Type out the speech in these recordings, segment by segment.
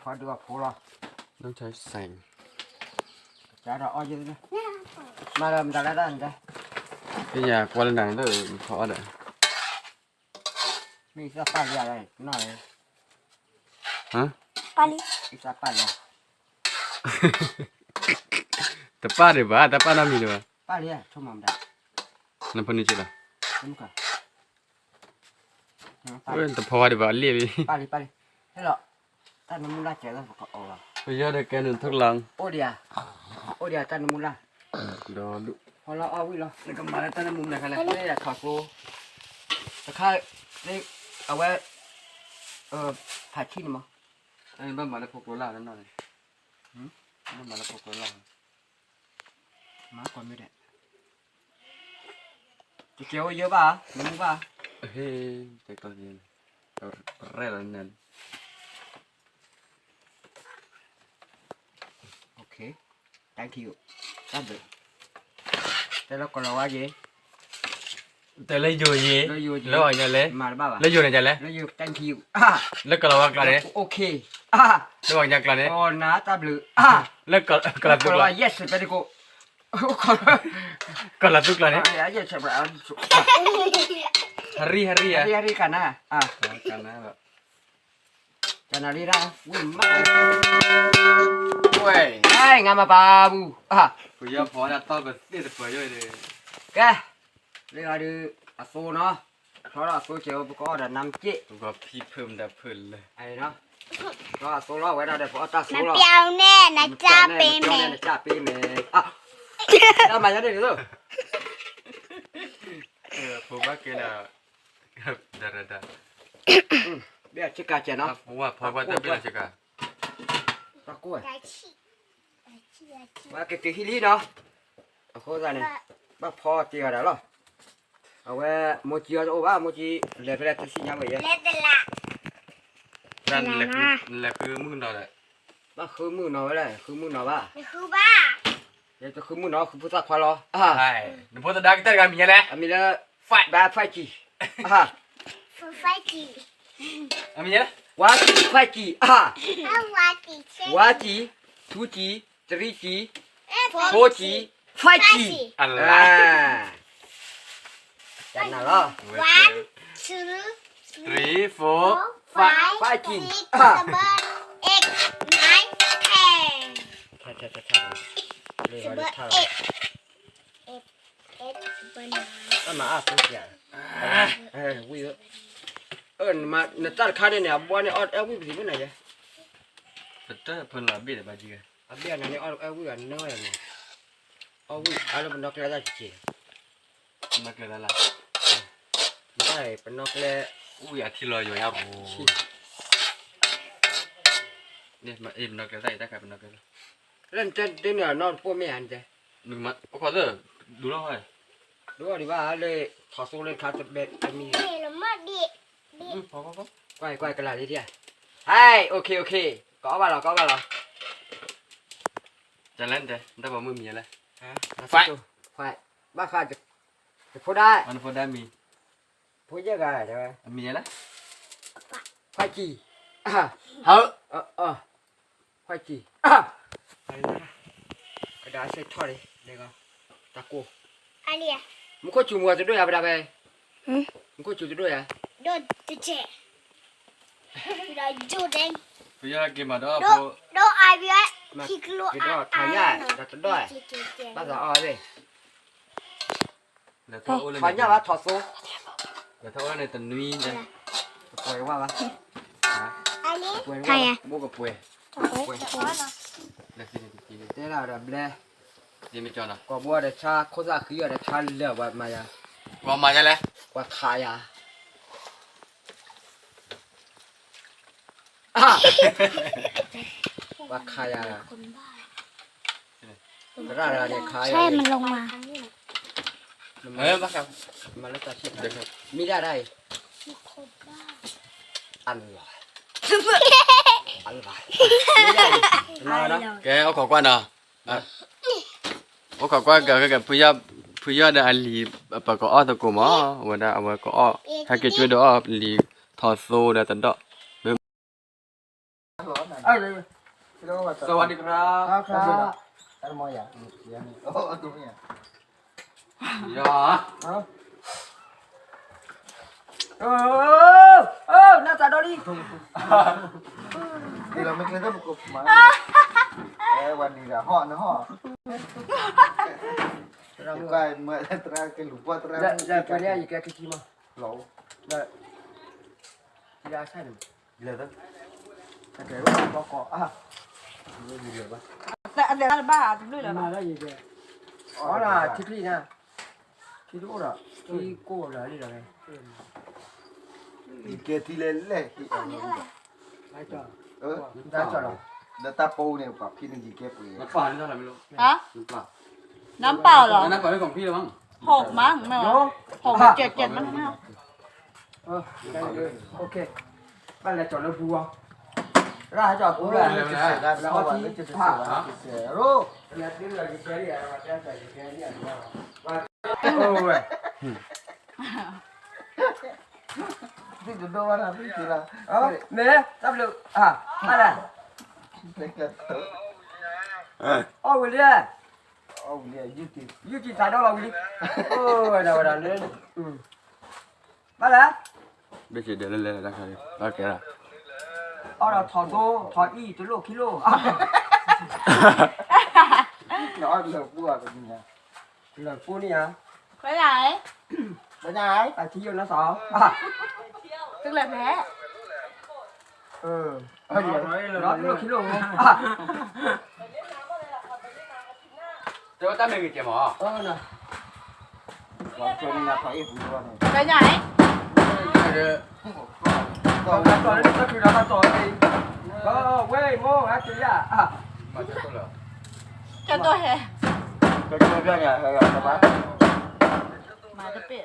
ขอดูว่าผูหรอต้องใช้แสงจะเราอ้อยยืนนะมาเริ่มจะได้จ้ะพี่อยากวันหนังด้วยเพราะอะไรมีสักปันอะไรหน่อยฮะปาลิอีสักปันเนี่ยแต่ป้าเดี๋ยวบ้าแต่ป้าน้ำมีเดี๋ยวปันเนี่ยชุ่มมันได้น้ำพันนี่ใช่ไหมชุ่มกันเออแต่พอเดี๋ยวบ้าเลี้ยบปันให้หรอท่านมุลาเจอแล้วก็เอาละพี่อยากได้แกนึงทุกหลังโอเดียท่านมุลาเดี๋ยวดูพอเราเอาวิลแล้วก็มาแล้วท่านมุมไหนกันเลยนี่แหละขอกูแต่ข้านี่เอาไว้ผัดชิ้นมั้งไอ้บ้านมาแล้วพกโรล่านั่นหน่อยบ้านมาแล้วพกโรล่ามาก่อนไม่ได้จะเกี่ยวเยอะป่ะน้ำป่ะเฮ้ยแต่ตอนนี้เร่แล้วนั่นโอเค thank you ตั้งเลยแต่เราก็รอว่าเย่แต่เลยอยู่ยี่แล้วอะไรเลยมาแล้วบ้าแล้วอยู่ไหนจะเลยแล้วอยู่ thank you แล้วก็เราว่ากันเลยโอเคแล้วว่าอย่างกันเลยอ๋อนะตาบลือแล้วก็เราตุกว่า yes ไปดิโก้ก็เราตุกแล้วเนี่ยyes ไปเอาhari hari ya hari kanนะkanนะแบบจะนาฬิกาวิ่งมาเว้ยไอ้งามาปาบูผู้ยอพอจะต้องก็เสียเปย์เลยแกเรื่องอะไรอาโซเนาะเพราะอาโซเจ้าก็ได้นำเจ๊ก็พี่เพิ่มได้เพิ่มเลยไอ้เนาะก็อาโซเราไว้ได้พอตาโซเราเปียวแน่นะจ้าเปเมจ้าเปเมแล้วมาจะได้หรือผมว่าแกน่ะดาราเบี้ยชิกาเจเนาะผมว่าพอว่าจะเป็นชิกาตะกุ้ยว่าเก็บที่ลีเนาะโคตรเนี่ยบ้าพอเจียได้หรอเอาไว้โมจิเอาโอ้บ้าโมจิเล็บเล็บที่ยังไม่เยอะเล็บเดล่ะนั่นแหละคือมือเราแหละบ้าคือมือเราเลยคือมือเราบ้าคือบ้าเดี๋ยวจะคือมือเราคือผู้สักควาล้อใช่เดี๋ยวพอจะดังแต่กันมีอะไรมีแล้วไฟแบบไฟจีไฟจีมีอะไรวาจีไฟจีวาจีทูจีทรีจีโฟจีไฟจีอะไรจันน่ะเหรอ one two three four five six seven eight nine ten เลยว่าท่าก็มาอาสุดอย่างวิ่งมาเนี่ยตัดขาเนี่ยบัวเนี่ยอดวิ่งไปที่ไหนเนี่ยแต่เพิ่นละเบี้ยบาจีกันเบี้ยนั่นเนี่ยอดวิ่งอันน้อยเนี่ยวิ่งอะไรเป็นนกเล่ได้จริงนกเล่ละได้เป็นนกเล่อุ้ยอาทิตย์ลอยอยู่ครับเนี่ยมานกเล่ได้ได้ครับเป็นนกเล่เล่นเต้นเนี่ยนอนพวกไม่อันเจ้หนึ่งมาโอ้ขอเถอะดูแล้วไงดูดีว่าเลยขอส่งเล่นคาร์ดเบ็ดมีละมาดิพอก้อยกระดาษที่เดียวไอ้โอเคก็ว่าเราจะเล่นเด้ได้บอกมือมีอะไรไฟบ้าข้าจะพูดได้มันพูดได้มีพูดเยอะกันใช่ไหมมีอะไรไฟจีเฮ้ไฟจีกระดาษใส่ท่อเลยเด็กอ่ะตะกูอะไรอ่ะมึงก็จูมัวจะด้วยอะไรไปมึงก็จูจะด้วยอ่ะโดนเจ๊เราจูเด้งพี่อยากกินมาด้วยโดไอพี่ที่กลัวทำยังเราจะด้วยภาษาอะไรเลยทำยังว่าทอดซูเดี๋ยวเท่านั้นในตันนี้จ้ะป่วยว่าปะอันนี้ใครอ่ะบุกกับป่วยแล้วกินเจ้าเราเบลยังไม่จอนะก็บัวเดชาโคตรคือเดชาเลือกว่ามายังว่ามาจะเลยว่าขายอ่ะว่าขายอ่ะก็ได้เนี่ยขายใช่มันลงมาบ้าครับมาแล้วจะชิดเด็กมีได้อันไรแกเอาของกวนเนาะเอาของกวนกับผู้ยอดอันลีปากก็อ้อตะกุมอ๋อวันนั้นเอาไว้ก็อ้อให้เกิดช่วยด้วยอ้อลีทอโซ่ได้ตันดอก เอ้ย สวัสดีครับ ครับ Ada mau ya? Iya nih. Oh, untungnya. ยา น่าจะดอลี่ Thì là mình lên một cục mà.วันนี้ละห่อนะห่อลูกไก่เมื่อตราเกลูกว่าตรา แล้วไปเนี่ยอีกแค่กี่มา เหลา แล้วยาใช่หรือ เหลือตั้ง แต่เดี๋ยวเราก็ไม่มีเหลือปะ แต่อันเดียวกันบ้าด้วยเหรอ มาแล้วอีกแค่อ๋อน่ะทิพย์นะทิพย์รู้เหรอที่โก้เหรอนี่เหรอไง อีเกทีเล่เล่ที่ ได้จ่อ ได้จอดหรอเดต้าปูเนี่ยกับพี่หนึ่งกี่เก็บเลย น้ำเปล่านี่เท่าไหร่ไม่รู้ ฮะ น้ำเปล่า น้ำเปล่าเหรอ น้ำเปล่าไม่ของพี่หรือมั้ง 6มั้งไม่เหรอ6 7 7มั้งไม่เอา ได้เลยโอเคบ้านเราจอดแล้วบัวร้านจอดบัวเลย แล้ววันนี้จะเสียรู้ เนี่ยที่เราจะแค่เนี่ยเราจะใส่แค่เนี่ยว่าโอ้ย ที่จะโดนอะไรพี่ทีละ เมย์ตับลูกอะไร เล็กกันเถอะ อ๋อวิลเลีย เอาเนี่ยยูจีสายดอลลาร์วิลลี่โอ้ยเดี๋ยวเนี่ยมาแล้ว ไม่ใช่เดี๋ยวเล่นๆนะครับแล้วแกล่ะ อ๋อเราถอดโตถอดอีตัวโลกิโล น้อยเหลือบัวเป็นยังไง เหลือกูนี่ฮะ ไปไหน เป็นไง ไปที่ยูนะสอง ตึกแหลมแพ้ เดี๋ยวร้อยโลกิโล เจ้าตั้งหนึ่งกี่เจ้าหมอ น่ะ วันเช้านี้นะขอเอฟบัวเนี่ย ไปไหน ตอนนั้นก็คือเราต่อเองก็เว้ยโม่ฮะจีย่า มาเจ้าตัวเหรอ เจ้าตัวแห่ ก็เจอเรื่องไงเออสบาย มาจะเป็ด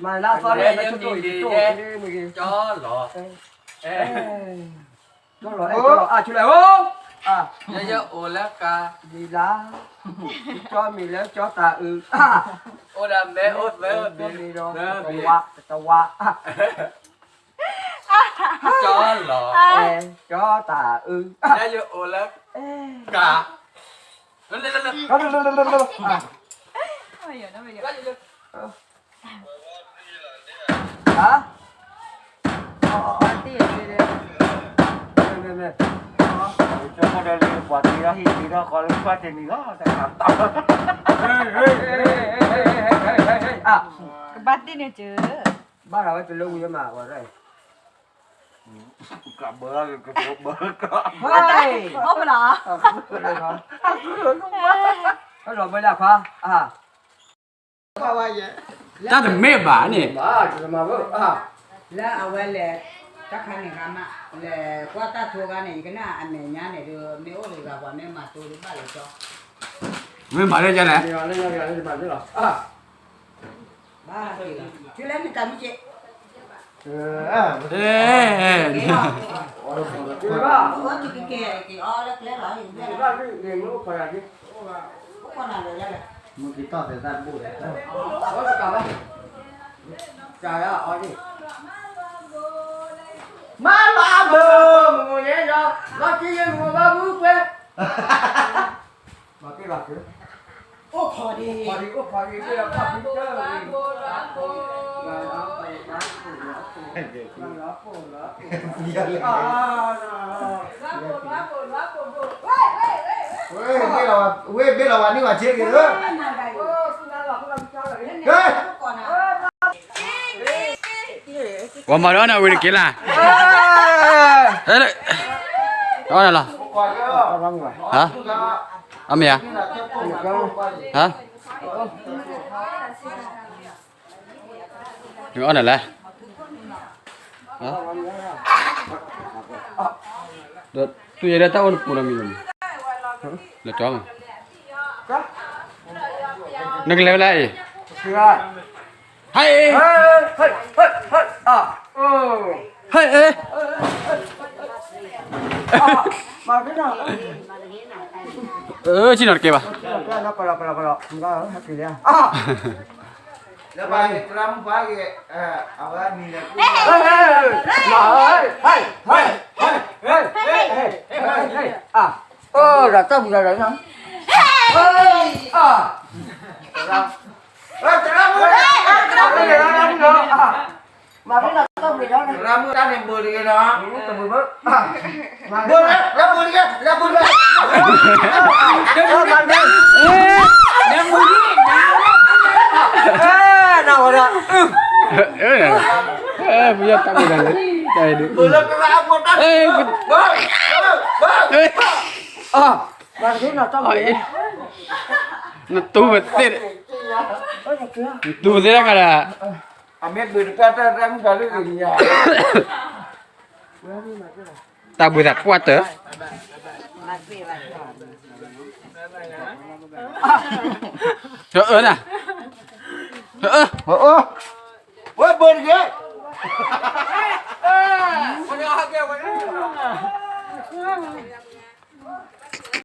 มาล่าซ้อนเลยมาช่วยตัวนี่มึง จ้อเหรอเอ๊ะ ตัวหรอช่วยเลยโอ้เยอะๆโอแล้วกา ดีละจอมีแล้วจอตาโอดาเมโอดเมโอด มี มี รอ เนื้อมี ตะวะ จ้อเหรอ จอตาเยอะๆโอแล้วกาเล่นๆ ก็ ไม่เยอะนะไม่เยอะ ฮะ ตีเลย เนี่ย จะมาเดินกว่าทีละทีละคอรู้ว่าจะมีก็แต่ถามต่อ เฮ้ยบัตรที่เนี่ยเจอ บ้านเราเป็นลูกยังมากว่าไร กลับเบอร์ก็เบอร์ก็ เฮ้ย โอ้ไปเหรอ เลยครับก็หลบไม่ได้ครับว่าว่าเยอะ จ้าถึงเมฆบ่านี่ มาจะมาเว้ยแล้วเอาไว้แหละจักขันนี่กันนะแหละกว่าตาทัวกันนี่กันนะอันนี้ญาเนี่ยเดี๋ยวไม่โอ้เลยกับว่าไม่มาตัวหรือเปล่าเลยจ้ะ ไม่มาได้จ้ะไหน เดี๋ยวเล่นมาด้วยหรอ บ้าสิชื่อเล่นมีตามิเจ เอ๊ะ เกี่ยว คือว่า โอ้ที่เกี่ยวกี่อ้อแล้วแล้วเหรออย่างเงี้ย บ้านนี่เลี้ยงลูกคนอะไร พวกคนอะไรแล้วแหละ มึงคิดต่อแต่ด้านบูดเลย ว่าจะกลับบ้านจ่ายอ่ะอ๋อนี่มาลาเบอร์มึงเนี่ยจ้ะเราที่ยังมึงมาบุกเว้ยมาที่บ้านคือ โอ้พอดี พอดีก็พอดีที่เราขับพิเตอร์มาเยอะเลยเว้ยไม่เราเว้ยไม่เราวันนี้ว่าเช็คกันเลยเฮ้ย ก่อนนะ ว่ามาแล้วนะวินกินล่ะเฮ้ยเอาอะไรล่ะ ก่อนก็ ฮะเอาเมียฮะถึงเอาไหนล่ะฮะเดี๋ยวตู้เย็นได้เอาปูน้ำมีมั้ยเดี๋ยวจ้องนึกแล้วเลย คือว่า เฮ้ย เฮ้ยเฮ้ยเฮ้ยเฮ้ยโอ้ เฮ้ยเอ้ย มาพี่น้อง ชินอดเก็บอ่ะ เราไปมึงก็ฮักกี้เลยแล้วไปรำฟ้าเกเอาไว้มีเลย เฮ้ยเฮ้ยเฮ้ยเฮ้ย là tao bây giờ đấy không mà cái là tao bây giờ này Ramu ta nem bơ đi đó. tao bây giờ Bơ đấy, ra bơ đi kìa, ra bơ đi. nào rồi bây giờ tao bây giờ đây được Bơ lên cái ra bơ ta. Bơ. Bơ. mà cái là tao bây giờ nó tu vật tết tu vật ra cả Amet bơ ta ta ram kali ni ya. ta bây giờ qua tới nè Bơ bơ đi kìa.